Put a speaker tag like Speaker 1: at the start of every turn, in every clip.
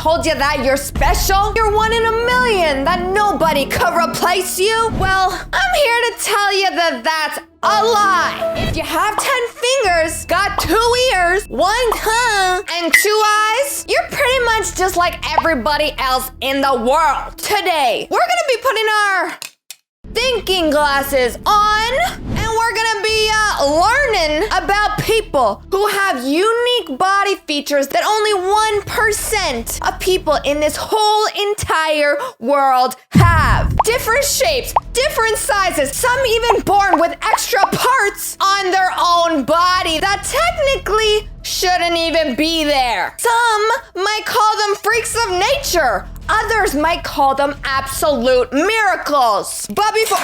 Speaker 1: told you that you're special? You're one in a million, that nobody could replace you? Well, I'm here to tell you that that's a lie. If you have 10 fingers, got 2 ears, 1 tongue, and 2 eyes, you're pretty much just like everybody else in the world. Today, we're gonna be putting our thinking glasses on, and we're gonna be learning about people who have unique body features that only 1% of people in this whole entire world have. Different shapes, different sizes, some even born with extra parts on their own body that technically shouldn't even be there. Some might call them freaks of nature. Others might call them absolute miracles. But before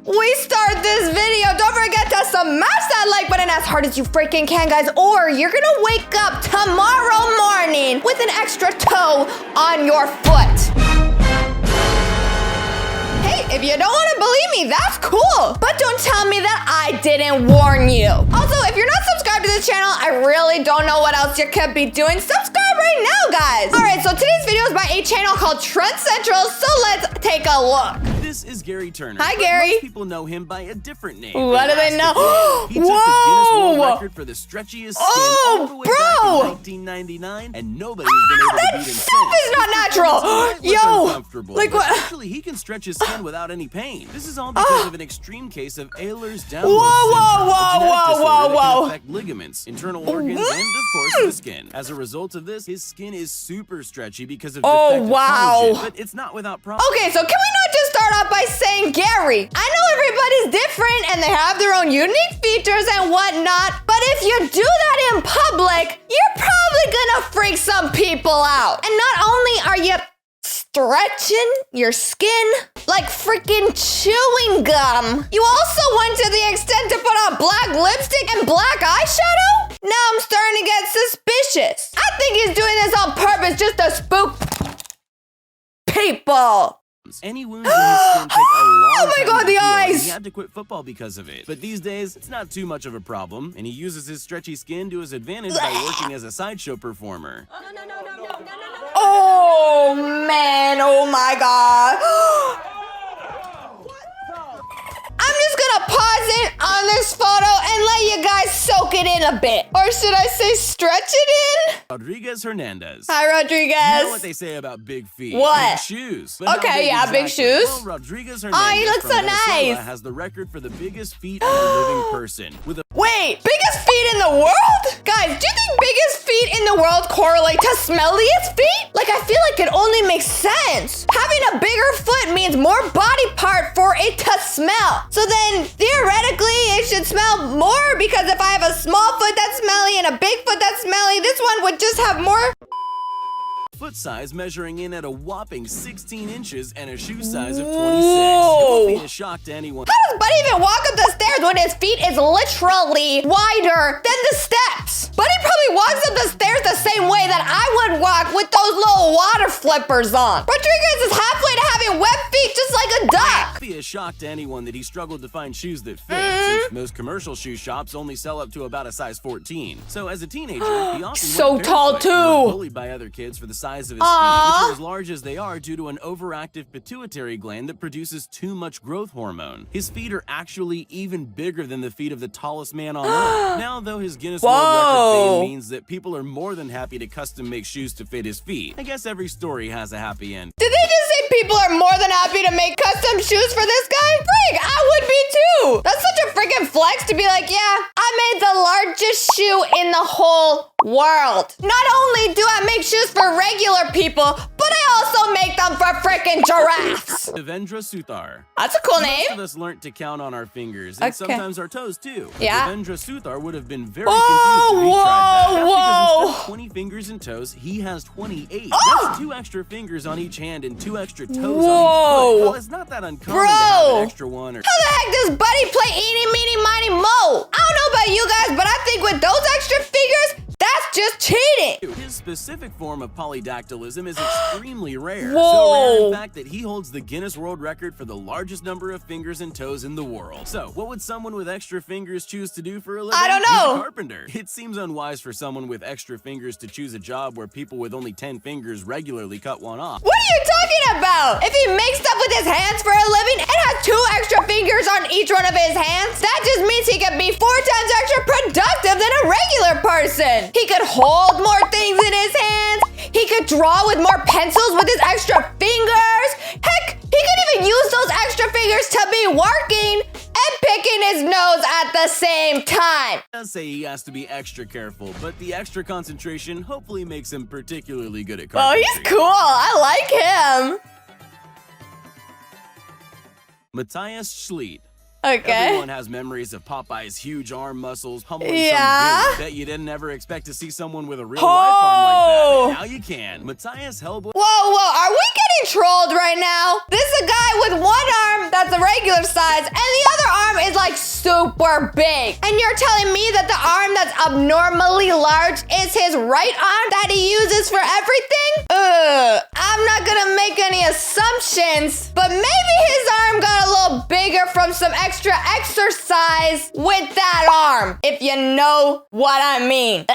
Speaker 1: we start this video, don't forget to smash that like button as hard as you freaking can, guys, or you're gonna wake up tomorrow morning with an extra toe on your foot. Hey, if you don't want to believe me, that's cool. But don't tell me that I didn't warn you. Also, if you're not subscribed to the channel, I really don't know what else you could be doing. Subscribe right now, guys. All right, so today's video is by a channel called Trend Central, so let's take a look.
Speaker 2: This is Gary Turner.
Speaker 1: Hi, Gary.
Speaker 2: Most people know him by a different name.
Speaker 1: What do they know?
Speaker 2: He took the Guinness World Record for the stretchiest skin all the way back in 1999, and nobody's been able to beat him since.
Speaker 1: That is not natural. Yo, like what?
Speaker 2: Actually, he can stretch his skin without any pain. This is all because of an extreme case of Ehlers-Danlos syndrome. That can affect ligaments, internal organs, and of course the skin. As a result of this, his skin is super stretchy because of defective collagen, but it's not without problems.
Speaker 1: Okay, so can we not just start off by saying, Gary, I know everybody's different and they have their own unique features and whatnot, but if you do that in public, you're probably gonna freak some people out. And not only are you stretching your skin like freaking chewing gum, you also went to the extent to put on black lipstick and black eyeshadow? Now I'm starting to get suspicious. I think he's doing this on purpose just to spook people.
Speaker 2: Any wounds in his skin take a long
Speaker 1: Oh my
Speaker 2: time
Speaker 1: God,
Speaker 2: to
Speaker 1: the
Speaker 2: heal, and
Speaker 1: eyes!
Speaker 2: He had to quit football because of it. But these days, it's not too much of a problem, and he uses his stretchy skin to his advantage by working as a sideshow performer.
Speaker 1: Oh man, oh my God. I'm just gonna pause it on this photo and let you guys soak it in a bit. Or should I say stretch it in?
Speaker 2: Rodriguez Hernandez.
Speaker 1: Hi, Rodriguez.
Speaker 2: You know what they say about big feet?
Speaker 1: What?
Speaker 2: Big shoes. But
Speaker 1: Okay, yeah, big shoes.
Speaker 2: Well, Rodriguez Hernandez
Speaker 1: Oh, he looks
Speaker 2: from
Speaker 1: so
Speaker 2: Minnesota
Speaker 1: nice.
Speaker 2: has the record for the biggest feet of a living person. With a
Speaker 1: Wait, biggest feet in the world? Guys, do you think biggest feet in the world correlate to smelliest feet? Like, I feel like it only makes sense. Having a bigger foot means more body part for it to smell. So then, theoretically, it should smell more because if I have a small foot that's smelly and a big foot that's smelly, this one would just have more
Speaker 2: foot size measuring in at a whopping 16 inches and a shoe size of 26.
Speaker 1: Whoa.
Speaker 2: It won't be a shock to anyone.
Speaker 1: How does Buddy even walk up the stairs when his feet is literally wider than the steps? Buddy probably walks up the stairs the same way that I would walk with those little water flippers on. Rodriguez is halfway to having web feet just like a duck.
Speaker 2: It'd be a shock to anyone that he struggled to find shoes that fit, since most commercial shoe shops only sell up to about a size 14. So as a teenager, he often
Speaker 1: So
Speaker 2: went
Speaker 1: tall,
Speaker 2: barefoot and was
Speaker 1: too.
Speaker 2: bullied by other kids for the size of his feet, which are as large as they are due to an overactive pituitary gland that produces too much growth hormone. His feet are actually even bigger than the feet of the tallest man on earth. Now, though, his Guinness World Record fame means that people are more than happy to custom make shoes to fit his feet. I guess every story has a happy end.
Speaker 1: Did they just say people are more than happy to make custom shoes for this guy? Frig, I would be too. That's such a freaking flex to be like, yeah, I made the largest shoe in the whole world. Not only do I make shoes for regular people, but I also make them for freaking giraffes.
Speaker 2: Devendra Suthar.
Speaker 1: That's a cool
Speaker 2: Most
Speaker 1: name.
Speaker 2: of us learned to count on our fingers and sometimes our toes too.
Speaker 1: Yeah.
Speaker 2: Devendra Suthar would have been very confused if he tried that. That's because instead of 20 fingers and toes, he has 28. That's 2 extra fingers on each hand and 2 extra toes on each foot. Well, it's not that uncommon to have an extra one. Or
Speaker 1: how the heck does Buddy play eeny, meeny, miny, mo? I don't know about you guys, but I think with those extra fingers, that's That's just cheating.
Speaker 2: His specific form of polydactylism is extremely rare.
Speaker 1: Whoa.
Speaker 2: So rare, in fact, that he holds the Guinness World Record for the largest number of fingers and toes in the world. So, what would someone with extra fingers choose to do for a living?
Speaker 1: I don't know.
Speaker 2: He's a carpenter. It seems unwise for someone with extra fingers to choose a job where people with only 10 fingers regularly cut one off.
Speaker 1: What are you talking about? If he makes stuff with his hands for a living and has 2 extra fingers on each one of his hands, that just means he can be 4 times extra productive than a regular person. He could hold more things in his hands. He could draw with more pencils with his extra fingers. Heck, he could even use those extra fingers to be working and picking his nose at the same time.
Speaker 2: He does say he has to be extra careful, but the extra concentration hopefully makes him particularly good at
Speaker 1: Oh,
Speaker 2: carpentry.
Speaker 1: he's cool. I like him.
Speaker 2: Matthias Schlitt.
Speaker 1: Okay.
Speaker 2: Everyone has memories of Popeye's huge arm muscles pummeling
Speaker 1: Yeah.
Speaker 2: some dude. Bet you didn't ever expect to see someone with a real life arm like that. But now you can. Matthias Hellboy.
Speaker 1: Whoa, are we getting trolled right now? This is a guy with one arm that's a regular size and the other arm is like super big. And you're telling me that the arm that's abnormally large is his right arm that he uses for everything? I'm not gonna make any assumptions, but maybe his arm got a little bigger from some extra exercise with that arm, if you know what I mean.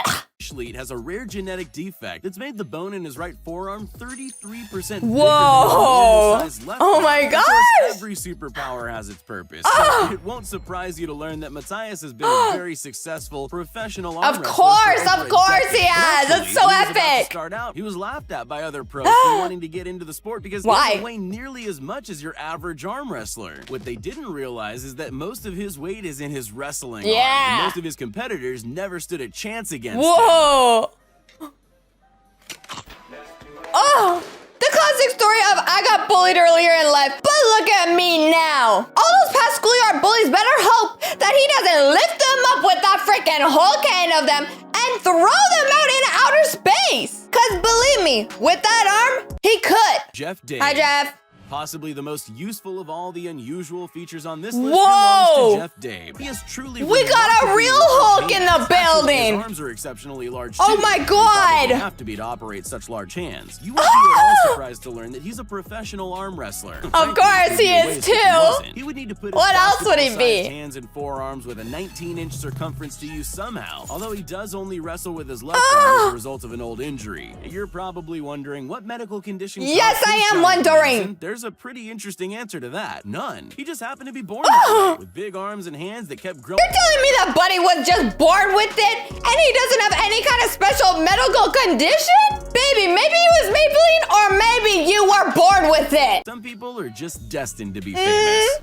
Speaker 2: Schlitt has a rare genetic defect that's made the bone in his right forearm 33% bigger
Speaker 1: Whoa.
Speaker 2: than his left
Speaker 1: Oh
Speaker 2: arm.
Speaker 1: my
Speaker 2: Of course,
Speaker 1: gosh.
Speaker 2: every superpower has its purpose. So it won't surprise you to learn that Matthias has been a very successful professional arm
Speaker 1: Of
Speaker 2: wrestler
Speaker 1: course
Speaker 2: for over a
Speaker 1: he
Speaker 2: decade.
Speaker 1: has.
Speaker 2: But
Speaker 1: That's so
Speaker 2: actually, when he was about to
Speaker 1: epic.
Speaker 2: start out, he was laughed at by other pros for wanting to get into the sport because he
Speaker 1: Why?
Speaker 2: doesn't weigh nearly as much as your average arm wrestler. What they didn't realize is that most of his weight is in his wrestling arm,
Speaker 1: Yeah.
Speaker 2: and most of his competitors never stood a chance against him.
Speaker 1: Whoa. Oh, the classic story of I got bullied earlier in life, but look at me now. All those past schoolyard bullies better hope that he doesn't lift them up with that freaking whole can of them and throw them out in outer space. Cause believe me, with that arm, he could.
Speaker 2: Jeff Dave.
Speaker 1: Hi, Jeff.
Speaker 2: Possibly the most useful of all the unusual features on this list
Speaker 1: Whoa!
Speaker 2: belongs to Jeff Dave. He is truly
Speaker 1: We got a
Speaker 2: remarkably
Speaker 1: real
Speaker 2: large
Speaker 1: Hulk in
Speaker 2: hands.
Speaker 1: the building.
Speaker 2: His arms are exceptionally large
Speaker 1: Oh
Speaker 2: too.
Speaker 1: my
Speaker 2: They
Speaker 1: God.
Speaker 2: probably have to be to operate such large hands. You won't be at all surprised to learn that he's a professional arm wrestler.
Speaker 1: Of course he is too.
Speaker 2: He would need to put his
Speaker 1: What else would he
Speaker 2: basketball-sized
Speaker 1: be?
Speaker 2: hands and forearms with a 19-inch circumference to use somehow. Although he does only wrestle with his left arm as a result of an old injury. You're probably wondering what medical condition.
Speaker 1: Yes,
Speaker 2: caused
Speaker 1: I
Speaker 2: his
Speaker 1: am
Speaker 2: giant
Speaker 1: wondering.
Speaker 2: hands, and there's a pretty interesting answer to that. None. He just happened to be born that way, with big arms and hands that kept growing.
Speaker 1: You're telling me that Buddy was just born with it and he doesn't have any kind of special medical condition? Baby, maybe he was Maybelline or maybe you were born with it.
Speaker 2: Some people are just destined to be famous.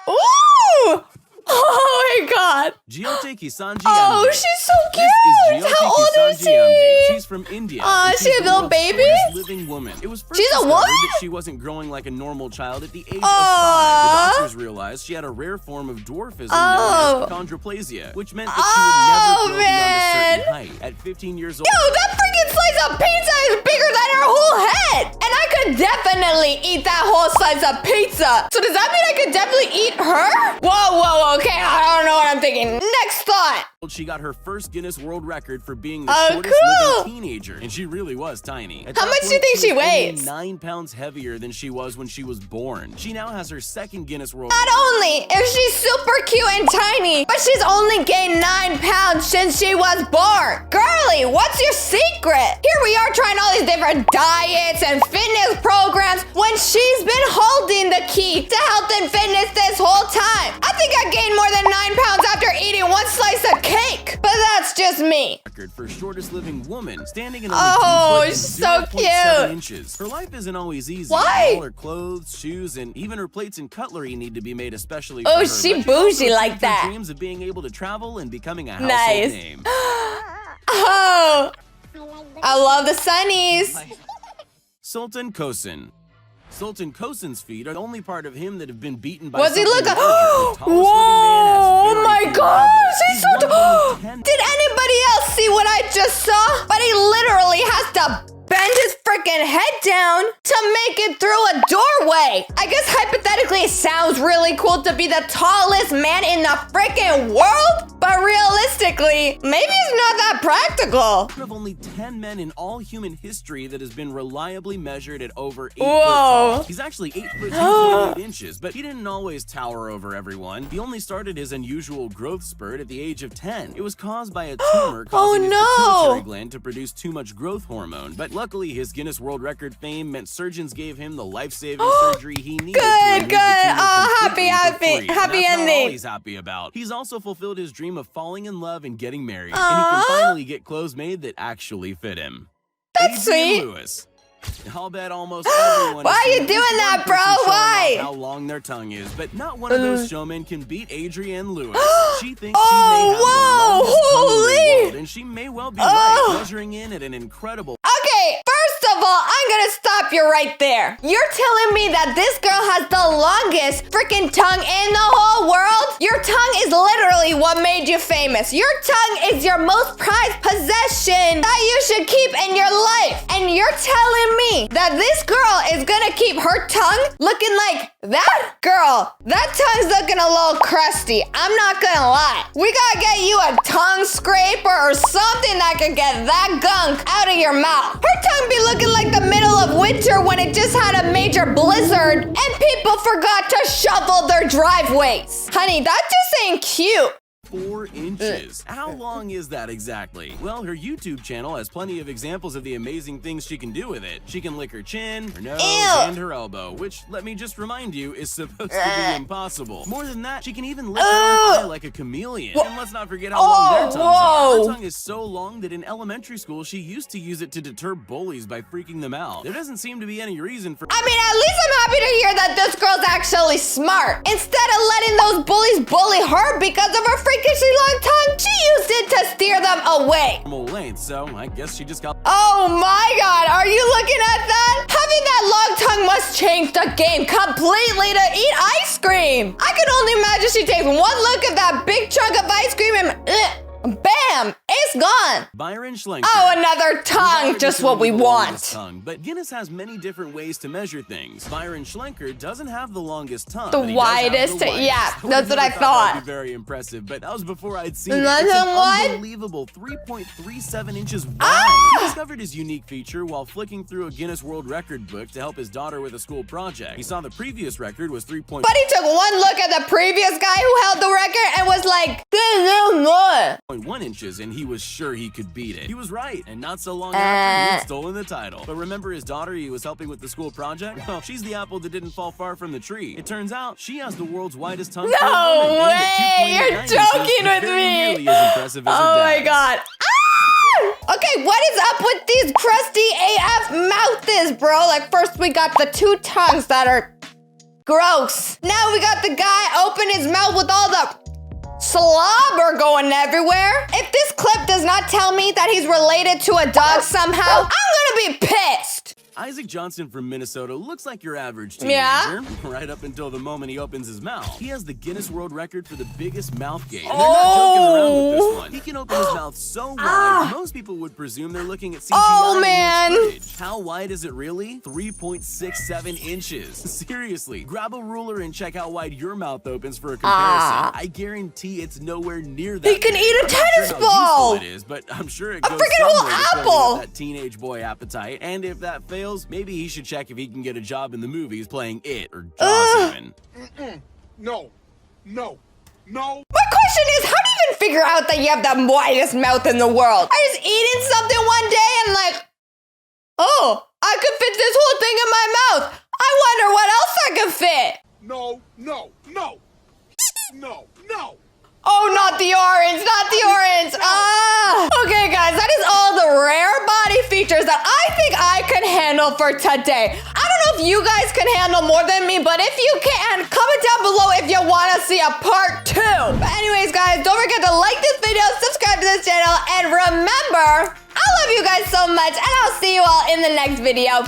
Speaker 1: Ooh! Oh my God.
Speaker 2: 𝐢𝐧𝐬𝐭𝐚𝐦.
Speaker 1: Oh, she's so
Speaker 2: This
Speaker 1: cute.
Speaker 2: is
Speaker 1: How old is
Speaker 2: 𝐢𝐧𝐬𝐭𝐚𝐦.
Speaker 1: she?
Speaker 2: She's from India.
Speaker 1: Aw,
Speaker 2: and
Speaker 1: she
Speaker 2: she's
Speaker 1: a
Speaker 2: the
Speaker 1: little
Speaker 2: world's
Speaker 1: baby?
Speaker 2: shortest living woman. It was first
Speaker 1: She's a
Speaker 2: discovered
Speaker 1: what?
Speaker 2: that she wasn't growing like a normal child at the age of 5.
Speaker 1: Aw.
Speaker 2: The doctors realized she had a rare form of dwarfism
Speaker 1: Oh.
Speaker 2: known as chondroplasia, which meant that she would never grow beyond a certain height. At 15 years old,
Speaker 1: Yo, that freaking slice of pizza is bigger than her whole head. And I could definitely eat that whole slice of pizza. So does that mean I could definitely eat her? Whoa, okay, I don't know what I'm thinking. Next thought.
Speaker 2: she got her first Guinness World Record for being the
Speaker 1: Oh,
Speaker 2: shortest
Speaker 1: cool.
Speaker 2: living teenager, and she really was tiny. At
Speaker 1: How
Speaker 2: that
Speaker 1: much do you
Speaker 2: point,
Speaker 1: think she
Speaker 2: was only
Speaker 1: weighs?
Speaker 2: 9 pounds heavier than she was when she was born. She now has her second Guinness World
Speaker 1: Not only is she super cute and tiny, but she's only gained 9 pounds since she was born. Girly, what's your secret? Here we are trying all these different diets and fitness programs when she's been holding the key to health and fitness this whole time. I think I gained more than 9 pounds after eating one slice of cake, but that's just me.
Speaker 2: record for shortest living woman, standing in
Speaker 1: Oh,
Speaker 2: only 2 foot and
Speaker 1: so
Speaker 2: 0.7
Speaker 1: cute.
Speaker 2: inches. Her life isn't always easy.
Speaker 1: Why?
Speaker 2: All her clothes, shoes, and even her plates and cutlery need to be made especially
Speaker 1: Oh,
Speaker 2: for her.
Speaker 1: she
Speaker 2: But she's
Speaker 1: bougie
Speaker 2: also
Speaker 1: like
Speaker 2: achieved her
Speaker 1: that.
Speaker 2: dreams of being able to travel and becoming a household
Speaker 1: Nice.
Speaker 2: name.
Speaker 1: Oh, I love the sunnies.
Speaker 2: Sultan Kosin. Sultan Kosin's feet are the only part of him that have been beaten by
Speaker 1: What's he
Speaker 2: something
Speaker 1: look?
Speaker 2: larger. The tallest living man has
Speaker 1: Whoa!
Speaker 2: very
Speaker 1: Oh my
Speaker 2: few
Speaker 1: gosh!
Speaker 2: rivals.
Speaker 1: He's so
Speaker 2: one
Speaker 1: tall.
Speaker 2: of only 10
Speaker 1: Did anybody else see what I just saw? But he literally has to bend his freaking freaking head down to make it through a doorway. I guess hypothetically it sounds really cool to be the tallest man in the freaking world, but realistically, maybe it's not that practical.
Speaker 2: One of only 10 men in all human history that has been reliably measured at over 8 foot
Speaker 1: Whoa.
Speaker 2: tall. He's actually 8 foot 2.8 inches, but he didn't always tower over everyone. He only started his unusual growth spurt at the age of 10. It was caused by a tumor causing his pituitary gland to produce too much growth hormone, but luckily his Guinness World Record fame meant surgeons gave him the life-saving surgery he needed.
Speaker 1: Good. Oh, happy
Speaker 2: ending.
Speaker 1: ending.
Speaker 2: All he's happy about. He's also fulfilled his dream of falling in love and getting married, and he can finally get clothes made that actually fit him.
Speaker 1: That's sweet.
Speaker 2: Lewis. I'll bet almost everyone.
Speaker 1: Why are you doing that, bro? Why?
Speaker 2: How long their tongue is, but not one of those showmen can beat Adrienne Lewis. She thinks
Speaker 1: Oh,
Speaker 2: she may have
Speaker 1: whoa,
Speaker 2: the longest tongue in the
Speaker 1: holy.
Speaker 2: world, and she may well be right, measuring in at an incredible.
Speaker 1: Okay, first of all, I'm gonna stop you right there. You're telling me that this girl has the longest freaking tongue in the whole world? Your tongue is literally what made you famous. Your tongue is your most prized possession that you should keep in your life. And you're telling me that this girl is gonna keep her tongue looking like that? Girl, that tongue's looking a little crusty. I'm not gonna lie. We gotta get you a tongue scraper or something that can get that gunk out of your mouth. Her tongue be looking like the middle of winter when it just had a major blizzard and people forgot to shovel their driveways. Honey, that just ain't cute.
Speaker 2: 4 inches. How long is that exactly? Well, her YouTube channel has plenty of examples of the amazing things she can do with it. She can lick her chin, her nose, and her elbow, which, let me just remind you, is supposed to be impossible. More than that, she can even lick her own eye like a chameleon. And let's not forget how long their tongues are. Her tongue is so long that in elementary school, she used to use it to deter bullies by freaking them out. There doesn't seem to be any reason for—
Speaker 1: I mean, at least I'm happy to hear that this girl's actually smart. Instead of letting those bullies bully her because of her freakishly long tongue, she used it to steer them away.
Speaker 2: normal length, so I guess she just got—
Speaker 1: Oh my god, are you looking at that? Having that long tongue must change the game completely to eat ice cream. I can only imagine she takes one look at that big chunk of ice cream and bam, it's gone.
Speaker 2: Byron Schlenker.
Speaker 1: Oh, another tongue, just what we want.
Speaker 2: Tongue, but Guinness has many different ways to measure things. Byron Schlenker doesn't have the longest tongue.
Speaker 1: The widest, yeah, that's what I thought.
Speaker 2: That'd be very impressive, but that was before I'd seen it.
Speaker 1: Another
Speaker 2: It's an
Speaker 1: one?
Speaker 2: unbelievable 3.37 inches wide. He discovered his unique feature while flicking through a Guinness World Record book to help his daughter with a school project. He saw the previous record was 3.
Speaker 1: But he took one look at the previous guy who held the record and was like, this is more.
Speaker 2: 1 inches, and he was sure he could beat it. He was right, and not so long after, he had stolen the title. But remember his daughter he was helping with the school project? Well, she's the apple that didn't fall far from the tree. It turns out she has the world's widest tongue.
Speaker 1: No way! You're joking with me!
Speaker 2: Nearly as impressive as her
Speaker 1: Oh my
Speaker 2: dad's.
Speaker 1: god. Ah! Okay, what is up with these crusty AF mouths, bro? Like, first we got the two tongues that are gross. Now we got the guy open his mouth with all the slobber going everywhere. If this clip does not tell me that he's related to a dog somehow, I'm gonna be pissed.
Speaker 2: Isaac Johnson from Minnesota looks like your average teenager.
Speaker 1: Yeah?
Speaker 2: Right up until the moment he opens his mouth. He has the Guinness World Record for the biggest mouth gain. And they're not joking around with this one. He can open his mouth so wide, most people would presume they're looking at CGI.
Speaker 1: Oh, man.
Speaker 2: footage. How wide is it really? 3.67 inches. Seriously, grab a ruler and check how wide your mouth opens for a comparison. I guarantee it's nowhere near that.
Speaker 1: He can
Speaker 2: big.
Speaker 1: eat a
Speaker 2: I'm not sure
Speaker 1: tennis
Speaker 2: how
Speaker 1: ball.
Speaker 2: useful it is, but I'm sure it goes
Speaker 1: freaking whole
Speaker 2: somewhere to filling
Speaker 1: apple.
Speaker 2: up that teenage boy appetite. And if that fails, maybe he should check if he can get a job in the movies playing It or Jaws even.
Speaker 3: No.
Speaker 1: My question is, how do you even figure out that you have the widest mouth in the world? I was eating something one day and like, oh, I could fit this whole thing in my mouth. I wonder what else I could fit.
Speaker 3: No.
Speaker 1: Oh, not the orange, not the orange. Okay, guys, that is all the rare body features that I think I could handle for today. I don't know if you guys can handle more than me, but if you can, comment down below if you want to see a part 2. But anyways, guys, don't forget to like this video, subscribe to this channel, and remember, I love you guys so much, and I'll see you all in the next video.